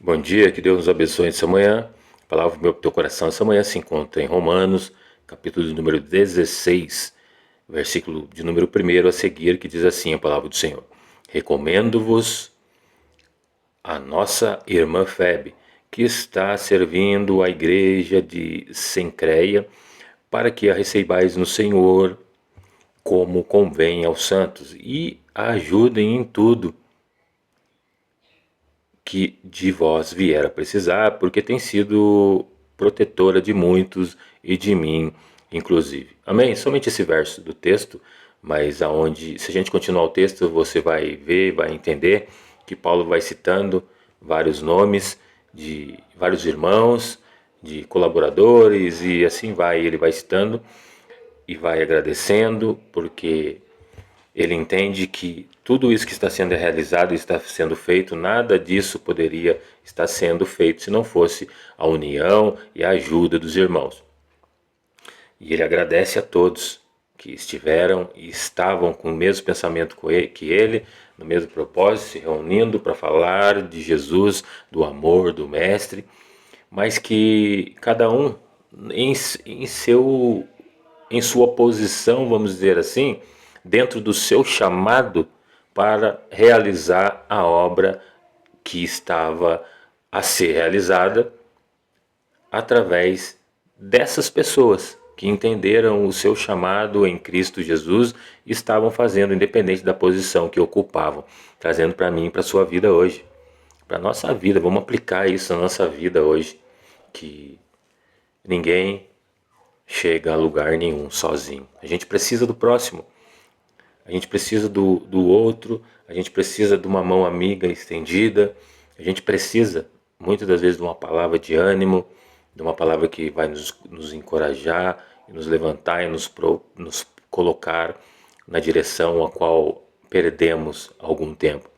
Bom dia, que Deus nos abençoe essa manhã. A palavra do meu teu coração essa manhã se encontra em Romanos, capítulo de número 16, versículo de número 1 a seguir, que diz assim a palavra do Senhor. Recomendo-vos a nossa irmã Febe, que está servindo a igreja de Cencreia, para que a recebais no Senhor como convém aos santos, e a ajudem em tudo que de vós vier a precisar, porque tem sido protetora de muitos e de mim, inclusive. Amém? Somente esse verso do texto, mas aonde, se a gente continuar o texto, você vai ver, vai entender que Paulo vai citando vários nomes de vários irmãos, de colaboradores e assim vai, ele vai citando e vai agradecendo, porque ele entende que tudo isso que está sendo realizado, está sendo feito, nada disso poderia estar sendo feito se não fosse a união e a ajuda dos irmãos. E ele agradece a todos que estiveram e estavam com o mesmo pensamento que ele, no mesmo propósito, se reunindo para falar de Jesus, do amor do Mestre, mas que cada um em, em seu em sua posição, vamos dizer assim, dentro do seu chamado para realizar a obra que estava a ser realizada através dessas pessoas que entenderam o seu chamado em Cristo Jesus e estavam fazendo, independente da posição que ocupavam, trazendo para mim e para a sua vida hoje, para a nossa vida. Vamos aplicar isso na nossa vida hoje, que ninguém chega a lugar nenhum sozinho. A gente precisa do próximo, a gente precisa do outro, a gente precisa de uma mão amiga estendida, a gente precisa muitas das vezes de uma palavra de ânimo, de uma palavra que vai nos encorajar, e nos levantar e nos colocar na direção a qual perdemos algum tempo.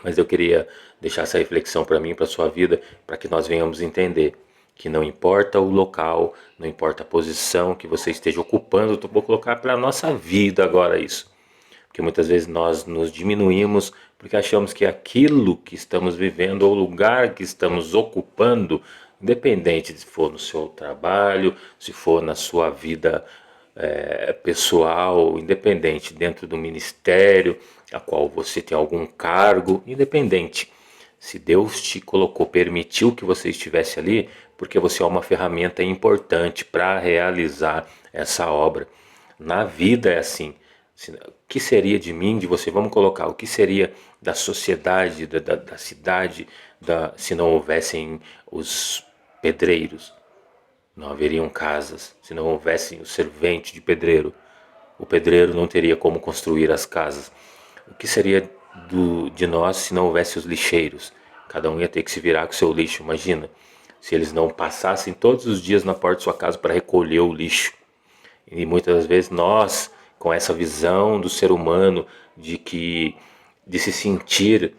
Mas eu queria deixar essa reflexão para mim, para a sua vida, para que nós venhamos entender que não importa o local, não importa a posição que você esteja ocupando, eu vou colocar para a nossa vida agora isso. Porque muitas vezes nós nos diminuímos porque achamos que aquilo que estamos vivendo ou o lugar que estamos ocupando, independente se for no seu trabalho, se for na sua vida pessoal, independente, dentro do ministério, a qual você tem algum cargo, independente. Se Deus te colocou, permitiu que você estivesse ali, porque você é uma ferramenta importante para realizar essa obra. Na vida é assim. O que seria de mim, de você? Vamos colocar, o que seria da sociedade, da cidade, se não houvessem os pedreiros? Não haveriam casas, se não houvessem o servente de pedreiro. O pedreiro não teria como construir as casas. O que seria de nós se não houvesse os lixeiros? Cada um ia ter que se virar com o seu lixo, imagina. Se eles não passassem todos os dias na porta de sua casa para recolher o lixo. E muitas das vezes nós, com essa visão do ser humano de se sentir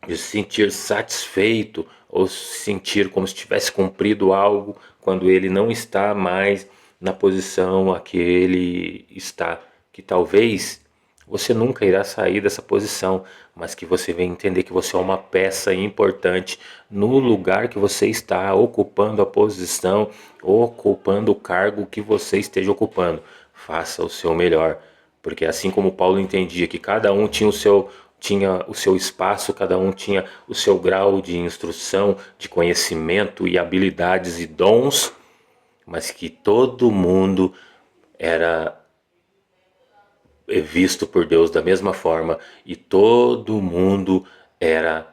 de se sentir satisfeito ou se sentir como se tivesse cumprido algo quando ele não está mais na posição a que ele está, que talvez você nunca irá sair dessa posição, mas que você vem entender que você é uma peça importante no lugar que você está, ocupando a posição, ocupando o cargo que você esteja ocupando. Faça o seu melhor, porque assim como Paulo entendia que cada um tinha o seu espaço, cada um tinha o seu grau de instrução, de conhecimento e habilidades e dons, mas que todo mundo era visto por Deus da mesma forma e todo mundo era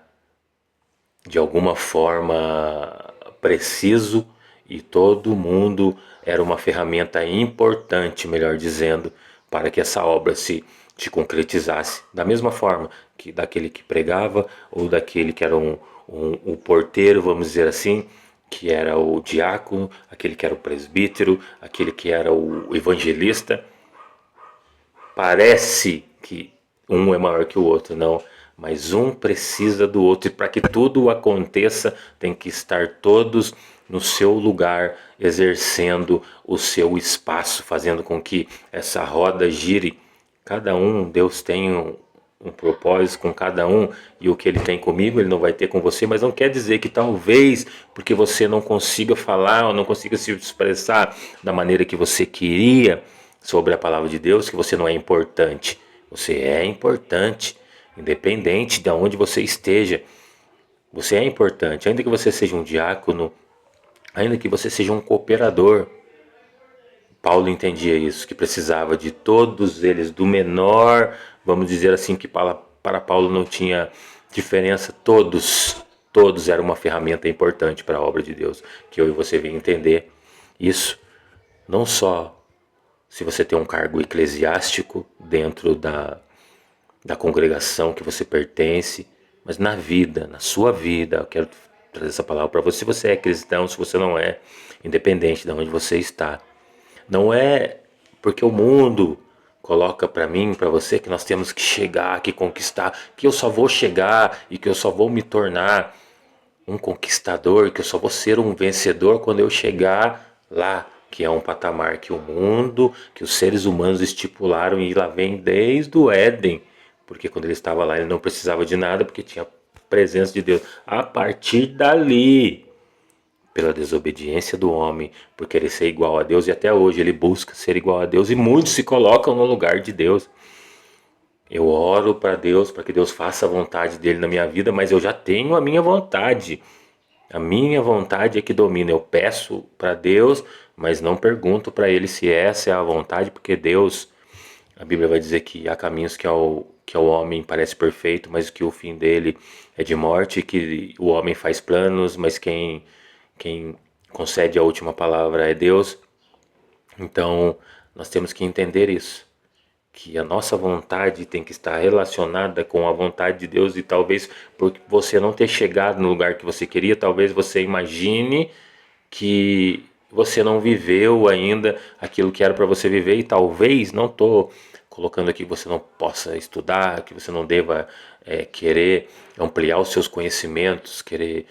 de alguma forma preciso e todo mundo era uma ferramenta importante, melhor dizendo, para que essa obra se concretizasse. Da mesma forma que daquele que pregava ou daquele que era um porteiro, vamos dizer assim, que era o diácono, aquele que era o presbítero, aquele que era o evangelista. Parece que um é maior que o outro, não, mas um precisa do outro e para que tudo aconteça tem que estar todos no seu lugar, exercendo o seu espaço, fazendo com que essa roda gire. Cada um, Deus tem um propósito com cada um, e o que ele tem comigo ele não vai ter com você, mas não quer dizer que talvez porque você não consiga falar ou não consiga se expressar da maneira que você queria sobre a palavra de Deus, que você não é importante. Você é importante, independente de onde você esteja. Você é importante, ainda que você seja um diácono, ainda que você seja um cooperador. Paulo entendia isso, que precisava de todos eles, do menor, vamos dizer assim, que para Paulo não tinha diferença, todos eram uma ferramenta importante para a obra de Deus, que eu e você venham entender isso, não só se você tem um cargo eclesiástico dentro da congregação que você pertence, mas na vida, na sua vida, eu quero trazer essa palavra para você, se você é cristão, se você não é, independente de onde você está. Não é porque o mundo coloca para mim, para você, que nós temos que chegar, que conquistar, que eu só vou chegar e que eu só vou me tornar um conquistador, que eu só vou ser um vencedor quando eu chegar lá, que é um patamar que o mundo, que os seres humanos estipularam e lá vem desde o Éden, porque quando ele estava lá ele não precisava de nada, porque tinha a presença de Deus. A partir dali, pela desobediência do homem, por querer ser igual a Deus, e até hoje ele busca ser igual a Deus, e muitos se colocam no lugar de Deus. Eu oro para Deus, para que Deus faça a vontade dele na minha vida, mas eu já tenho a minha vontade. A minha vontade é que domina. Eu peço para Deus, mas não pergunto para ele se essa é a vontade, porque Deus, a Bíblia vai dizer que há caminhos que ao homem parece perfeito, mas que o fim dele é de morte, que o homem faz planos, mas quem concede a última palavra é Deus. Então, nós temos que entender isso, que a nossa vontade tem que estar relacionada com a vontade de Deus, e talvez por você não ter chegado no lugar que você queria, talvez você imagine que você não viveu ainda aquilo que era para você viver, e talvez, não estou colocando aqui que você não possa estudar, que você não deva querer ampliar os seus conhecimentos, querer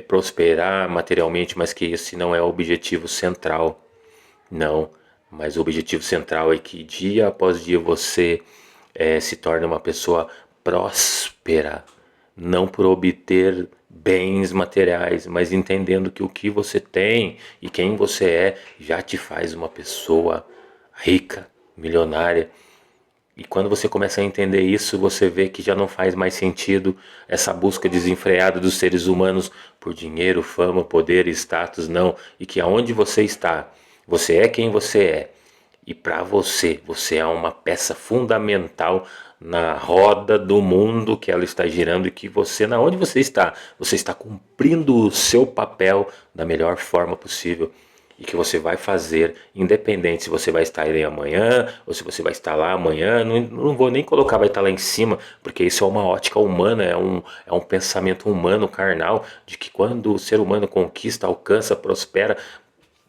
prosperar materialmente, mas que esse não é o objetivo central. Não, mas o objetivo central é que dia após dia você se torne uma pessoa próspera, não por obter bens materiais, mas entendendo que o que você tem e quem você é já te faz uma pessoa rica, milionária. E quando você começa a entender isso, você vê que já não faz mais sentido essa busca desenfreada dos seres humanos por dinheiro, fama, poder e status, não. E que aonde você está, você é quem você é. E para você, você é uma peça fundamental na roda do mundo que ela está girando, e que você, na onde você está cumprindo o seu papel da melhor forma possível, e que você vai fazer, independente se você vai estar aí amanhã ou se você vai estar lá amanhã. Não vou nem colocar vai estar lá em cima, porque isso é uma ótica humana, é um pensamento humano, carnal, de que quando o ser humano conquista, alcança, prospera,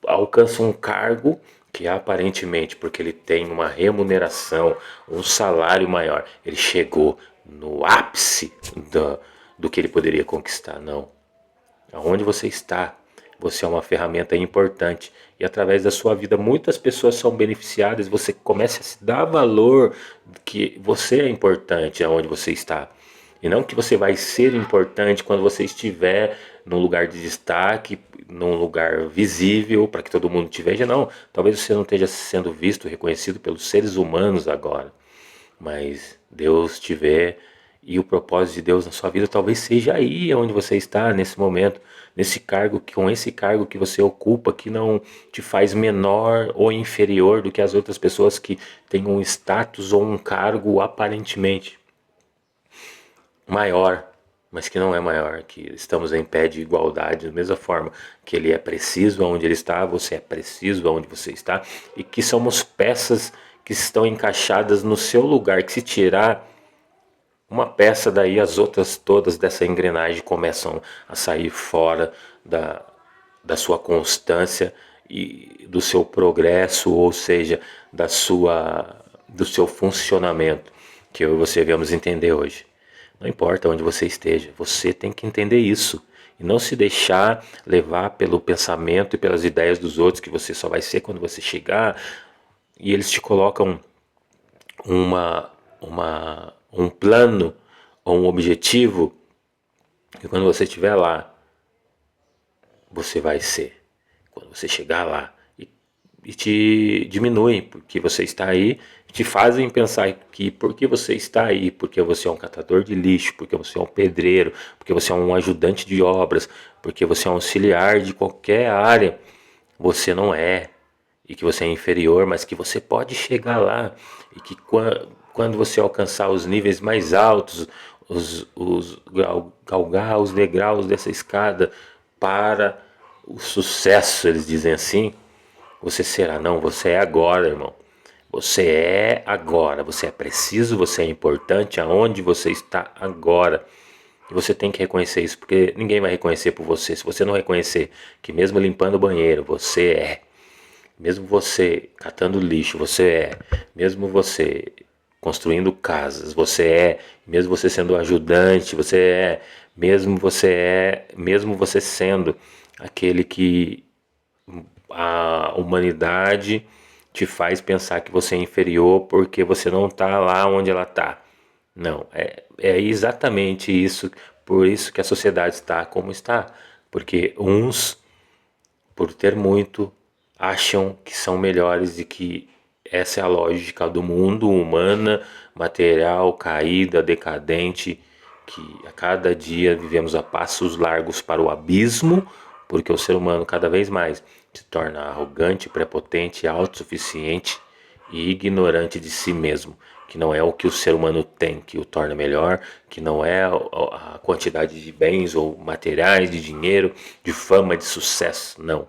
alcança um cargo que aparentemente, porque ele tem uma remuneração, um salário maior, ele chegou no ápice do que ele poderia conquistar. Não. Aonde você está, você é uma ferramenta importante, e através da sua vida muitas pessoas são beneficiadas. Você começa a se dar valor que você é importante aonde você está, e não que você vai ser importante quando você estiver num lugar de destaque, num lugar visível para que todo mundo te veja. Não, talvez você não esteja sendo visto, reconhecido pelos seres humanos agora, mas Deus te vê, e o propósito de Deus na sua vida talvez seja aí onde você está nesse momento, nesse cargo, com esse cargo que você ocupa, que não te faz menor ou inferior do que as outras pessoas que têm um status ou um cargo aparentemente maior, mas que não é maior, que estamos em pé de igualdade, da mesma forma que ele é preciso onde ele está, você é preciso onde você está, e que somos peças que estão encaixadas no seu lugar, que se tirar uma peça daí, as outras todas dessa engrenagem começam a sair fora da sua constância e do seu progresso, ou seja, do seu funcionamento, que eu e você viemos entender hoje. Não importa onde você esteja, você tem que entender isso. E não se deixar levar pelo pensamento e pelas ideias dos outros, que você só vai ser quando você chegar. E eles te colocam uma, um plano ou um objetivo, e quando você estiver lá, você vai ser. Quando você chegar lá e te diminuem, porque você está aí, te fazem pensar que porque você está aí, porque você é um catador de lixo, porque você é um pedreiro, porque você é um ajudante de obras, porque você é um auxiliar de qualquer área, você não é, e que você é inferior, mas que você pode chegar lá, e que quando você alcançar os níveis mais altos, galgar os degraus dessa escada para o sucesso, eles dizem assim, você será. Não, você é agora, irmão. Você é agora. Você é preciso, você é importante aonde você está agora. E você tem que reconhecer isso, porque ninguém vai reconhecer por você. Se você não reconhecer que mesmo limpando o banheiro, você é. Mesmo você catando lixo, você é. Mesmo você construindo casas, você é. Mesmo você sendo ajudante, você é. Mesmo você sendo aquele que a humanidade te faz pensar que você é inferior porque você não está lá onde ela está. Não, é exatamente isso, por isso que a sociedade está como está. Porque uns, por ter muito, acham que são melhores e que essa é a lógica do mundo humana, material, caída, decadente, que a cada dia vivemos a passos largos para o abismo, porque o ser humano cada vez mais se torna arrogante, prepotente, autossuficiente e ignorante de si mesmo, que não é o que o ser humano tem que o torna melhor, que não é a quantidade de bens ou materiais, de dinheiro, de fama, de sucesso, não.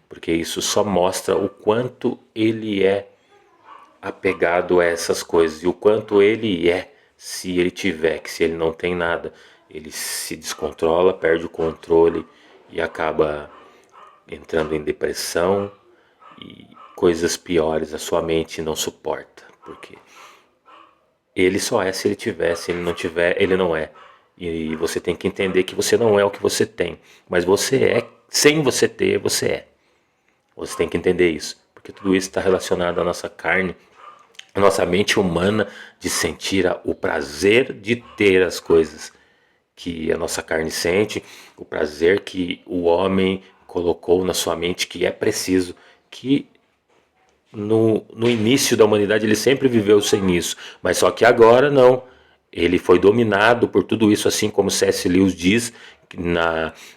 Porque isso só mostra o quanto ele é apegado a essas coisas e o quanto ele é, se ele tiver, que se ele não tem nada, ele se descontrola, perde o controle e acaba entrando em depressão e coisas piores a sua mente não suporta, porque ele só é se ele tiver, se ele não tiver, ele não é. E você tem que entender que você não é o que você tem, mas você é, sem você ter, você é. Você tem que entender isso, porque tudo isso está relacionado à nossa carne, à nossa mente humana de sentir o prazer de ter as coisas que a nossa carne sente, o prazer que o homem colocou na sua mente que é preciso, que no início da humanidade ele sempre viveu sem isso, mas só que agora não. Ele foi dominado por tudo isso, assim como C.S. Lewis diz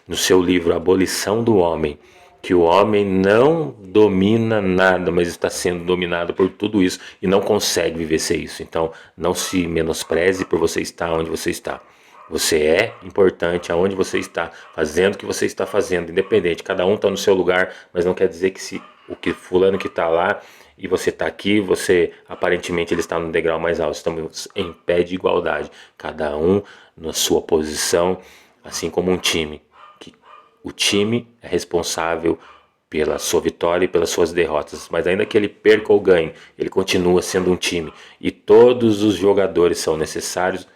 no seu livro Abolição do Homem, que o homem não domina nada, mas está sendo dominado por tudo isso e não consegue viver sem isso. Então, não se menospreze por você estar onde você está. Você é importante aonde você está, fazendo o que você está fazendo, independente. Cada um está no seu lugar, mas não quer dizer que se o que fulano que está lá e você está aqui, você aparentemente ele está no degrau mais alto. Estamos em pé de igualdade, cada um na sua posição, assim como um time. Que o time é responsável pela sua vitória e pelas suas derrotas, mas ainda que ele perca ou ganhe, ele continua sendo um time e todos os jogadores são necessários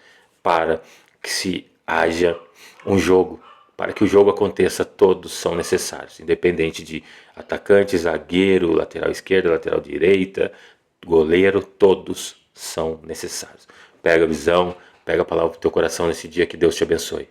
para que se haja um jogo. Para que o jogo aconteça, todos são necessários, independente de atacante, zagueiro, lateral esquerda, lateral direita, goleiro, todos são necessários. Pega a visão, pega a palavra pro teu coração nesse dia, que Deus te abençoe.